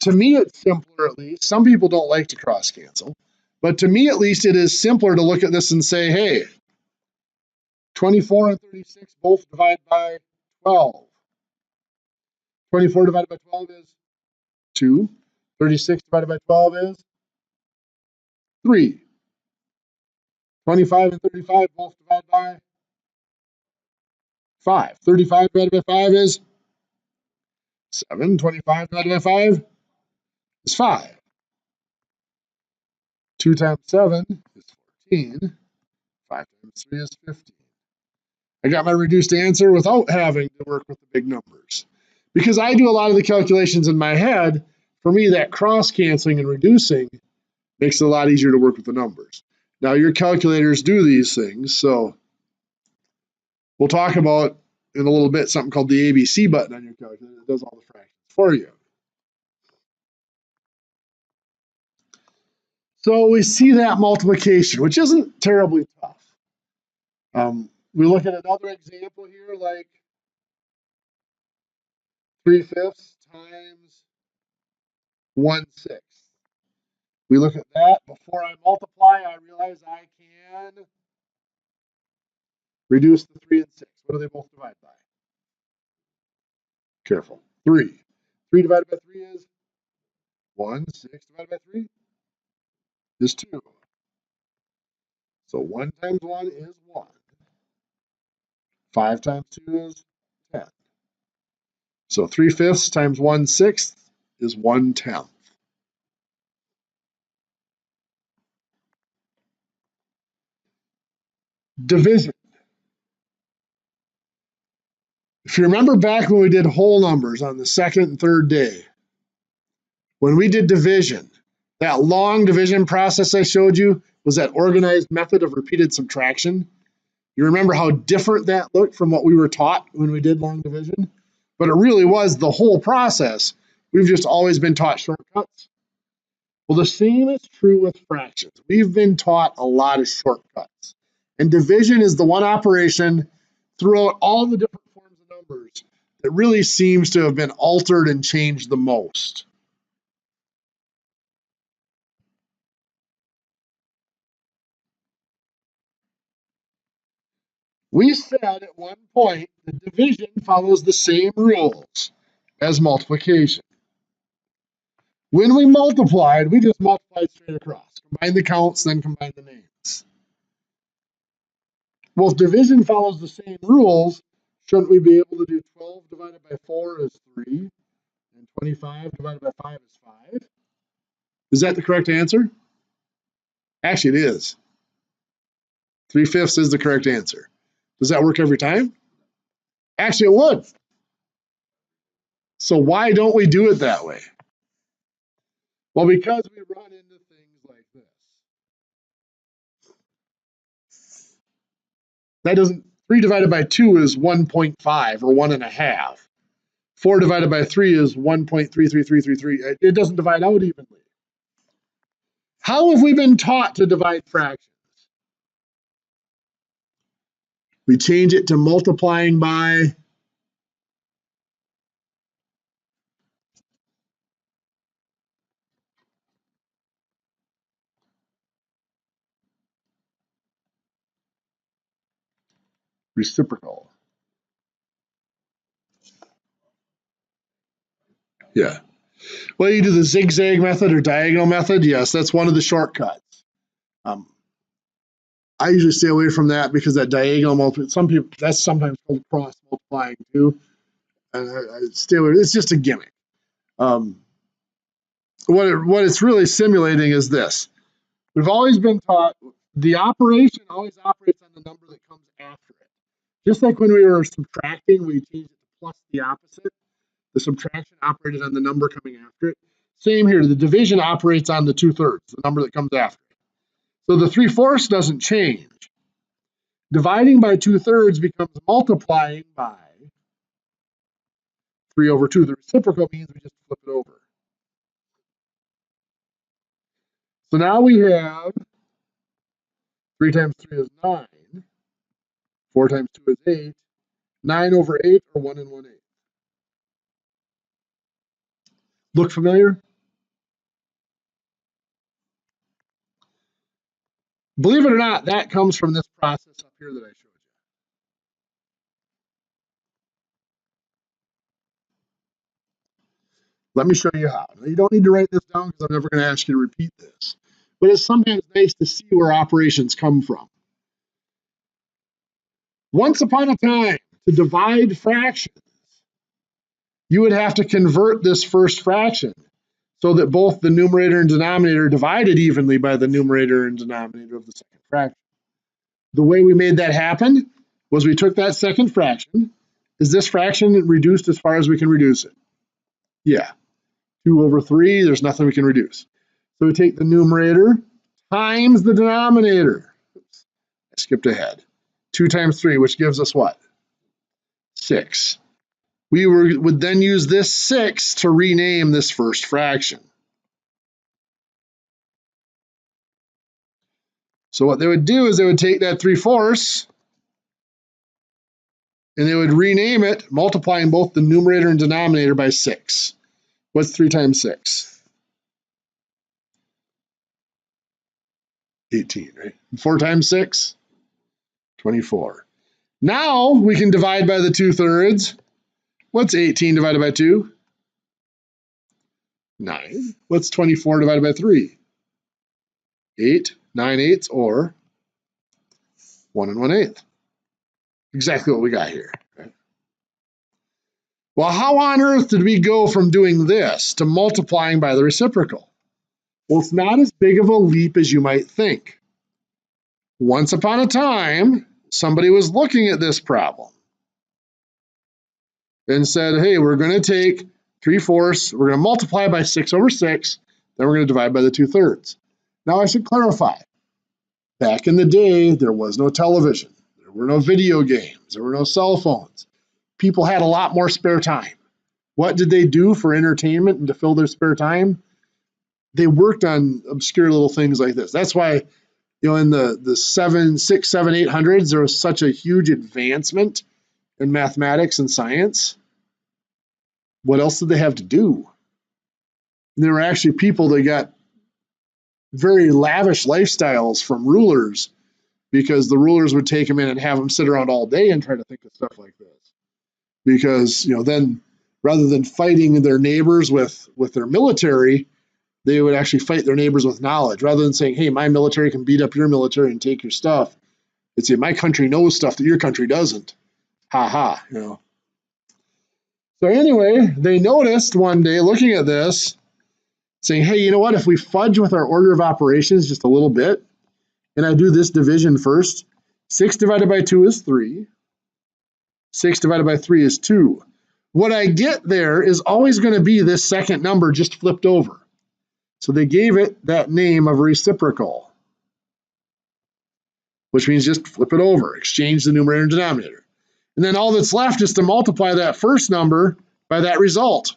to me, it's simpler at least. Some people don't like to cross-cancel. But to me, at least, it is simpler to look at this and say, hey, 24 and 36 both divide by 12. 24 divided by 12 is 2. 36 divided by 12 is 3. 25 and 35 both divide by 5. 35 divided by 5 is 7. 25 divided by 5 is 5. 2 times 7 is 14. 5 times 3 is 15. I got my reduced answer without having to work with the big numbers. Because I do a lot of the calculations in my head, for me that cross-canceling and reducing makes it a lot easier to work with the numbers. Now your calculators do these things, so we'll talk about in a little bit something called the ABC button on your calculator that does all the fractions for you. So we see that multiplication, which isn't terribly tough. We look at another example here, like 3/5 times 1/6. We look at that. Before I multiply, I realize I can reduce the 3 and 6. What do they both divide by? Careful. 3. 3 divided by 3 is 1. 6 divided by 3 is 2. So 1 times 1 is 1. 5 times 2 is 10. So 3/5 times 1/6 is 1/10. Division. If you remember back when we did whole numbers on the second and third day, when we did division, that long division process I showed you was that organized method of repeated subtraction. You remember how different that looked from what we were taught when we did long division? But it really was the whole process We've just always been taught shortcuts. Well, the same is true with fractions. We've been taught a lot of shortcuts. And division is the one operation throughout all the different forms of numbers that really seems to have been altered and changed the most. We said at one point that division follows the same rules as multiplication. When we multiplied, we just multiplied straight across. Combine the counts, then combine the names. Well, if division follows the same rules, shouldn't we be able to do 12 divided by 4 is 3, and 25 divided by 5 is 5? Is that the correct answer? Actually, it is. 3/5 is the correct answer. Does that work every time? Actually, it would. So why don't we do it that way? Well, because we run into things like this. That doesn't, 3 divided by 2 is 1.5 or 1.5. 4 divided by 3 is 1.33333. It doesn't divide out evenly. How have we been taught to divide fractions? We change it to multiplying by reciprocal. Yeah. Well, you do the zigzag method or diagonal method. Yes, that's one of the shortcuts. I usually stay away from that because that diagonal multiplication, some people, that's sometimes called cross multiplying too. And I stay away. It's just a gimmick. What it's really simulating is this. We've always been taught the operation always operates on the number that comes after it. Just like when we were subtracting, we changed it to plus the opposite. The subtraction operated on the number coming after it. Same here, the division operates on the 2/3, the number that comes after it. So the 3/4 doesn't change. Dividing by 2/3 becomes multiplying by 3/2. The reciprocal means we just flip it over. So now we have 3 times 3 is 9, 4 times 2 is 8, 9/8 or 1 1/8. Look familiar? Believe it or not, that comes from this process up here that I showed you. Let me show you how. Now, you don't need to write this down because I'm never going to ask you to repeat this. But it's sometimes nice to see where operations come from. Once upon a time, to divide fractions, you would have to convert this first fraction so that both the numerator and denominator are divided evenly by the numerator and denominator of the second fraction. The way we made that happen was we took that second fraction. Is this fraction reduced as far as we can reduce it? Yeah. 2/3, there's nothing we can reduce. So we take the numerator times the denominator. Oops, I skipped ahead. 2 times 3, which gives us what? 6. We would then use this 6 to rename this first fraction. So what they would do is they would take that 3/4 and they would rename it, multiplying both the numerator and denominator by 6. What's 3 times 6? 18, right? 4 times 6? 24. Now we can divide by the 2/3. What's 18 divided by 2? 9. What's 24 divided by 3? 8, 9/8, or 1 1/8. Exactly what we got here. Okay. Well, how on earth did we go from doing this to multiplying by the reciprocal? Well, it's not as big of a leap as you might think. Once upon a time, somebody was looking at this problem and said, hey, we're going to take 3/4, we're going to multiply by 6/6, then we're going to divide by the 2/3. Now I should clarify, back in the day, there was no television, there were no video games, there were no cell phones. People had a lot more spare time. What did they do for entertainment and to fill their spare time? They worked on obscure little things like this. That's why, in the 7, 6, 7, 800s, there was such a huge advancement in mathematics and science. What else did they have to do? And there were actually people that got very lavish lifestyles from rulers because the rulers would take them in and have them sit around all day and try to think of stuff like this. Because, then rather than fighting their neighbors with their military, they would actually fight their neighbors with knowledge. Rather than saying, hey, my military can beat up your military and take your stuff, they'd say, my country knows stuff that your country doesn't. Ha ha, So anyway, they noticed one day looking at this, saying, hey, you know what? If we fudge with our order of operations just a little bit, and I do this division first, 6 divided by 2 is 3. 6 divided by 3 is 2. What I get there is always going to be this second number just flipped over. So they gave it that name of reciprocal, which means just flip it over, exchange the numerator and denominator. And then all that's left is to multiply that first number by that result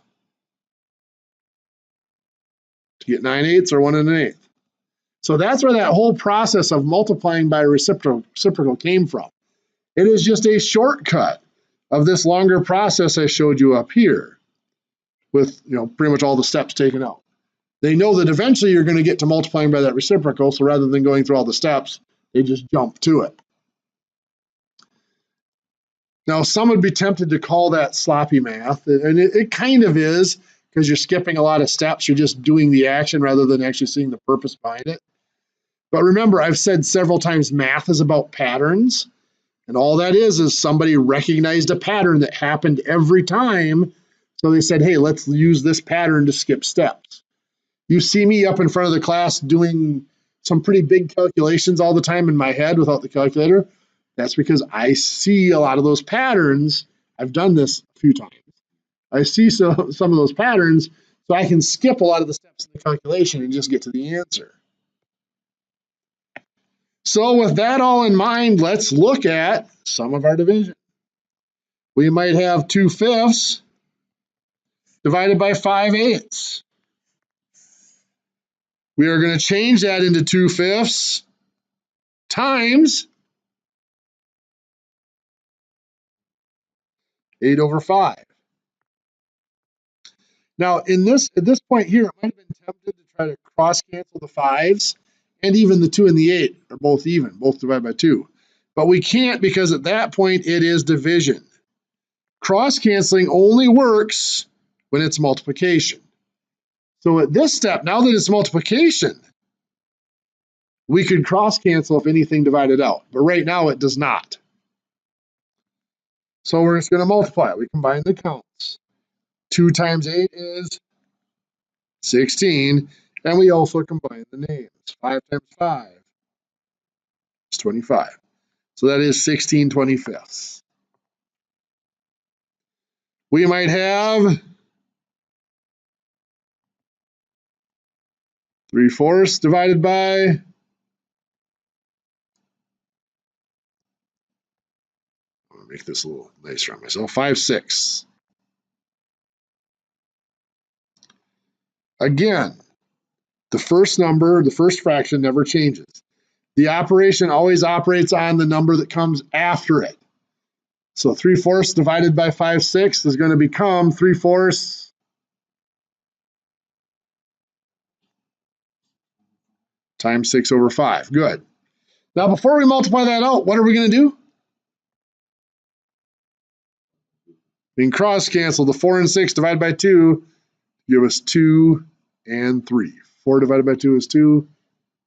to get 9/8 or 1 1/8. So that's where that whole process of multiplying by reciprocal came from. It is just a shortcut of this longer process I showed you up here with pretty much all the steps taken out. They know that eventually you're going to get to multiplying by that reciprocal, so rather than going through all the steps, they just jump to it. Now, some would be tempted to call that sloppy math, and it kind of is, because you're skipping a lot of steps. You're just doing the action rather than actually seeing the purpose behind it. But remember, I've said several times math is about patterns, and all that is somebody recognized a pattern that happened every time, so they said, hey, let's use this pattern to skip steps. You see me up in front of the class doing some pretty big calculations all the time in my head without the calculator. That's because I see a lot of those patterns. I've done this a few times. I see some of those patterns, so I can skip a lot of the steps in the calculation and just get to the answer. So with that all in mind, let's look at some of our division. We might have 2/5 divided by 5/8. We are going to change that into 2/5 times 8/5. Now, at this point here, it might have been tempted to try to cross cancel the 5s, and even the 2 and the 8 are both even, both divided by 2. But we can't, because at that point it is division. Cross canceling only works when it's multiplication. So at this step, now that it's multiplication, we could cross cancel if anything divided out, but right now it does not. So we're just going to multiply. We combine the counts. 2 times 8 is 16, and we also combine the names. 5 times 5 is 25. So that is 16/25. We might have 3/4 divided by make this a little nicer on myself. 5/6. Again, the first number, the first fraction never changes. The operation always operates on the number that comes after it. So 3/4 divided by 5/6 is going to become 3/4 times 6/5. Good. Now, before we multiply that out, what are we going to do? We can cross cancel. The 4 and 6 divided by 2 give us 2 and 3. 4 divided by 2 is 2.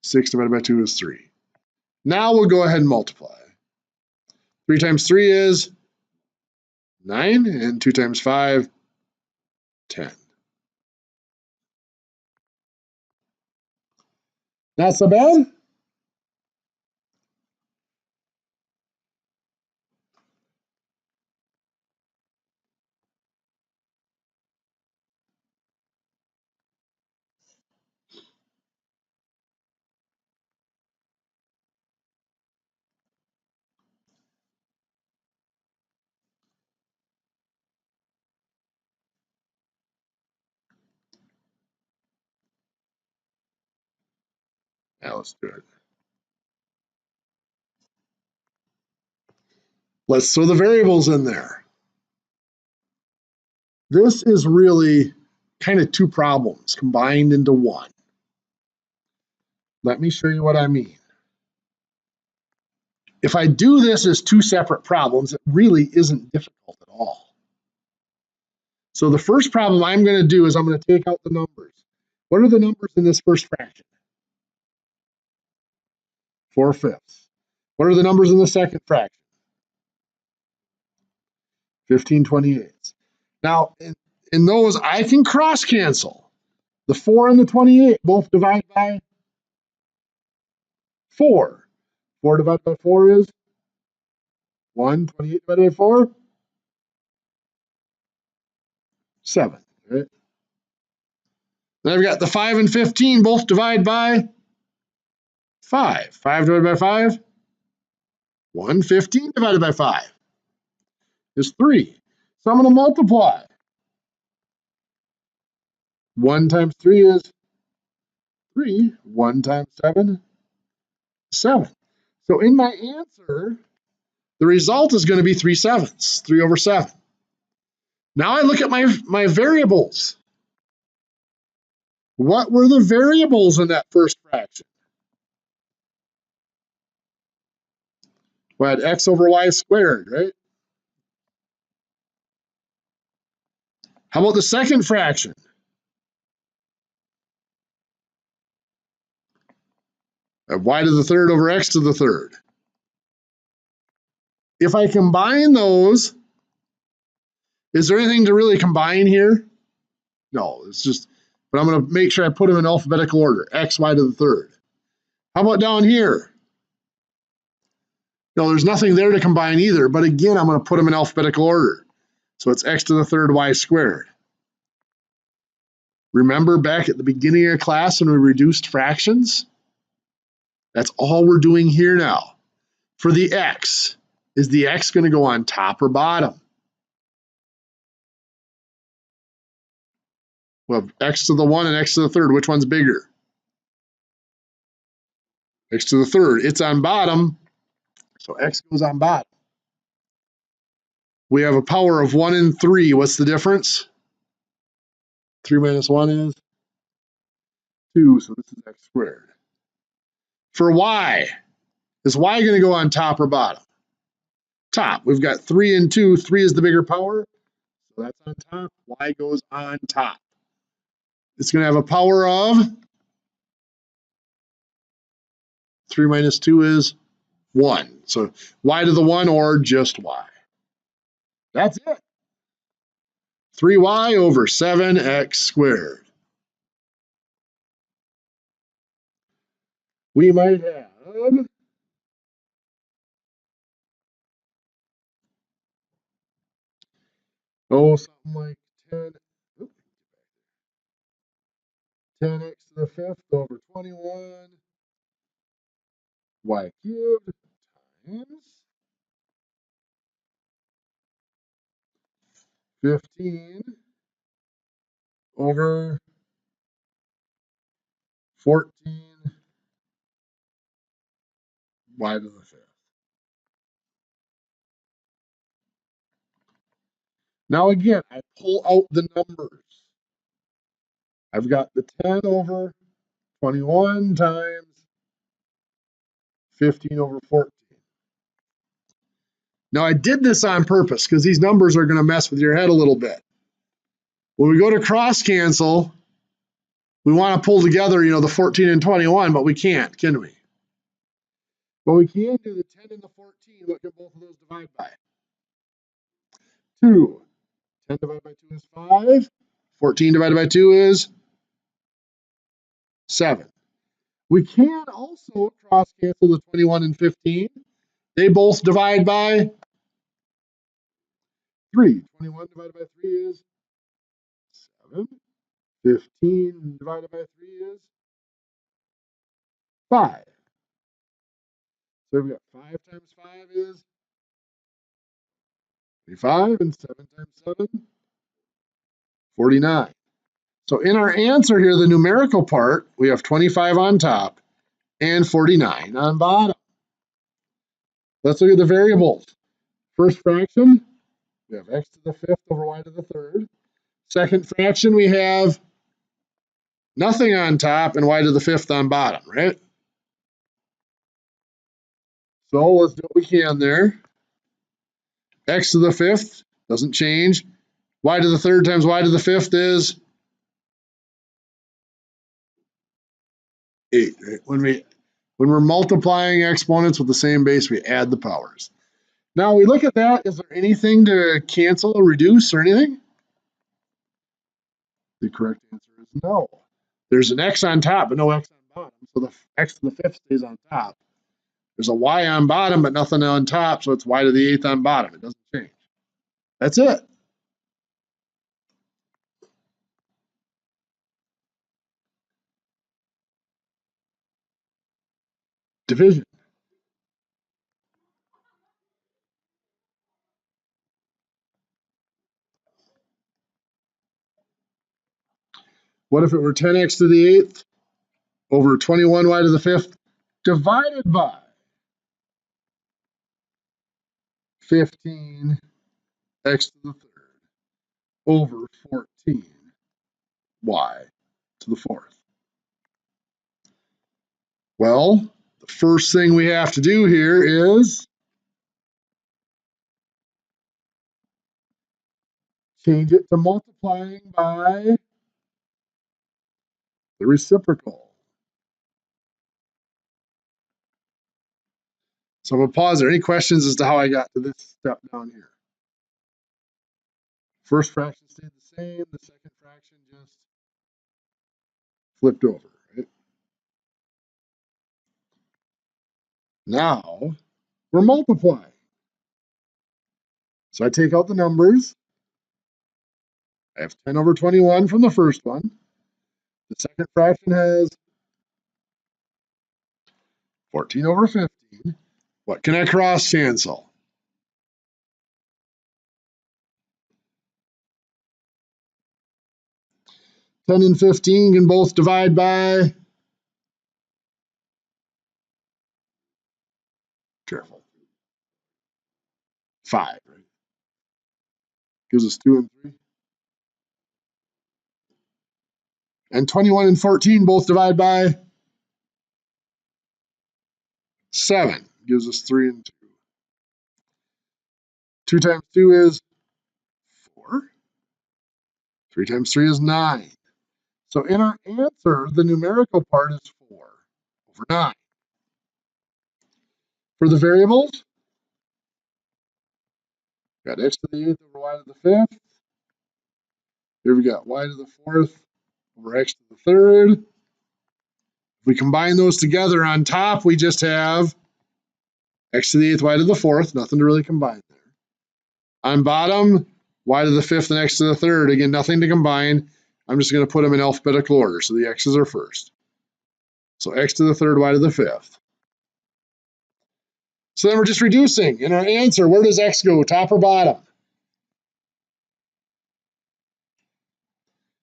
6 divided by 2 is 3. Now we'll go ahead and multiply. 3 times 3 is 9, and 2 times 5, 10. Not so bad. Now let's do it. Let's throw the variables in there. This is really kind of two problems combined into one. Let me show you what I mean. If I do this as two separate problems, it really isn't difficult at all. So the first problem I'm going to do is I'm going to take out the numbers. What are the numbers in this first fraction? 4/5. What are the numbers in the second fraction? 15/28. Now, in those, I can cross cancel. The 4 and the 28 both divide by 4. 4 divided by 4 is 1. 28 divided by 4? 7. Right? Then I've got the 5 and 15 both divide by 5. 5 divided by 5? 1. 15 divided by 5 is 3. So I'm going to multiply. 1 times 3 is 3. 1 times 7 is 7. So in my answer, the result is going to be 3/7, 3/7. Now I look at my variables. What were the variables in that first fraction? We had x over y squared, right? How about the second fraction? Y to the third over x to the third. If I combine those, is there anything to really combine here? No, it's just, but I'm going to make sure I put them in alphabetical order. X, y to the third. How about down here? No, there's nothing there to combine either, but again, I'm going to put them in alphabetical order. So it's x to the third y squared. Remember back at the beginning of class when we reduced fractions? That's all we're doing here now. For the x, is the x going to go on top or bottom? Well, x to the 1 and x to the third, which one's bigger? X to the third, it's on bottom, so x goes on bottom. We have a power of 1 and 3. What's the difference? 3 minus 1 is 2, so this is x squared. For y, is y going to go on top or bottom? Top. We've got 3 and 2. 3 is the bigger power, so that's on top. Y goes on top. It's going to have a power of 3 minus 2 is 1. So y to the 1 or just y. That's it. 3y over 7x squared. We might have something like 10x to the 5th over 21 y cubed times 15 over 14 y to the 5th. Now again, I pull out the numbers. I've got the 10 over 21 times 15 over 14. Now I did this on purpose because these numbers are going to mess with your head a little bit. When we go to cross cancel, we want to pull together, the 14 and 21, but we can't, can we? But we can do the 10 and the 14. What can both of those divide by? 2. 10 divided by 2 is 5. 14 divided by 2 is 7. We can also cross cancel the 21 and 15. They both divide by 3. 21 divided by 3 is 7. 15 divided by 3 is 5. So we've got 5 times 5 is 35, and 7 times 7, 49. So in our answer here, the numerical part, we have 25 on top and 49 on bottom. Let's look at the variables. First fraction, we have x to the fifth over y to the third. Second fraction, we have nothing on top and y to the fifth on bottom, right? So let's do what we can there. X to the fifth doesn't change. Y to the third times y to the fifth is 8. Right? When we're multiplying exponents with the same base, we add the powers. Now we look at that. Is there anything to cancel or reduce or anything? The correct answer is no. There's an x on top, but no x on bottom. So the x to the fifth stays on top. There's a y on bottom, but nothing on top, so it's y to the eighth on bottom. It doesn't change. That's it. Division. What if it were 10x to the eighth over 21y to the fifth divided by 15x to the third over 14y to the fourth? Well, the first thing we have to do here is change it to multiplying by the reciprocal. So I'm going to pause there. Any questions as to how I got to this step down here? First fraction stayed the same. The second fraction just flipped over. Right? Now we're multiplying. So I take out the numbers. I have 10 over 21 from the first one. The second fraction has 14 over 15. What can I cross cancel? Ten and 15 can both divide by, careful, 5, right? Gives us 2 and 3. And 21 and 14 both divide by 7. Gives us 3 and 2. 2 times 2 is 4. 3 times 3 is 9. So in our answer, the numerical part is 4 over 9. For the variables, got x to the 8th over y to the 5th. Here we got y to the 4th over x to the 3rd. If we combine those together on top, we just have x to the 8th, y to the 4th. Nothing to really combine there. On bottom, y to the 5th and x to the 3rd. Again, nothing to combine. I'm just going to put them in alphabetical order, so the x's are first. So x to the 3rd, y to the 5th. So then we're just reducing. In our answer, where does x go, top or bottom?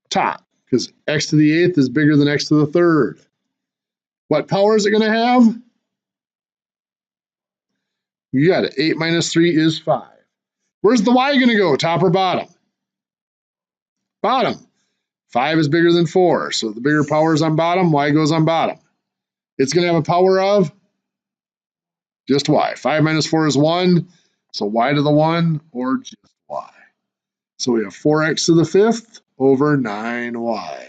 Top, because x to the 8th is bigger than x to the 3rd. What power is it going to have? You got it. 8 minus 3 is 5. Where's the y going to go, top or bottom? Bottom. 5 is bigger than 4, so the bigger power is on bottom, y goes on bottom. It's going to have a power of just y. 5 minus 4 is 1, so y to the 1 or just y. So we have 4x to the 5th over 9y.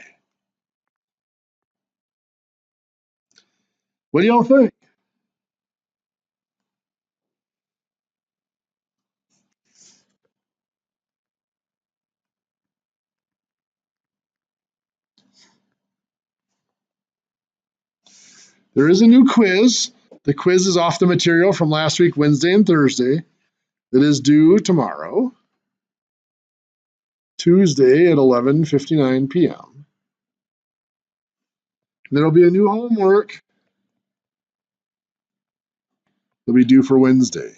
What do y'all think? There is a new quiz. The quiz is off the material from last week, Wednesday and Thursday. It is due tomorrow, Tuesday at 11:59 p.m. There'll be a new homework that'll be due for Wednesday.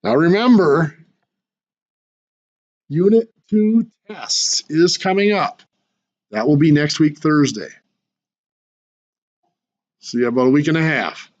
Now remember, Unit 2 test is coming up. That will be next week, Thursday. See you about a week and a half.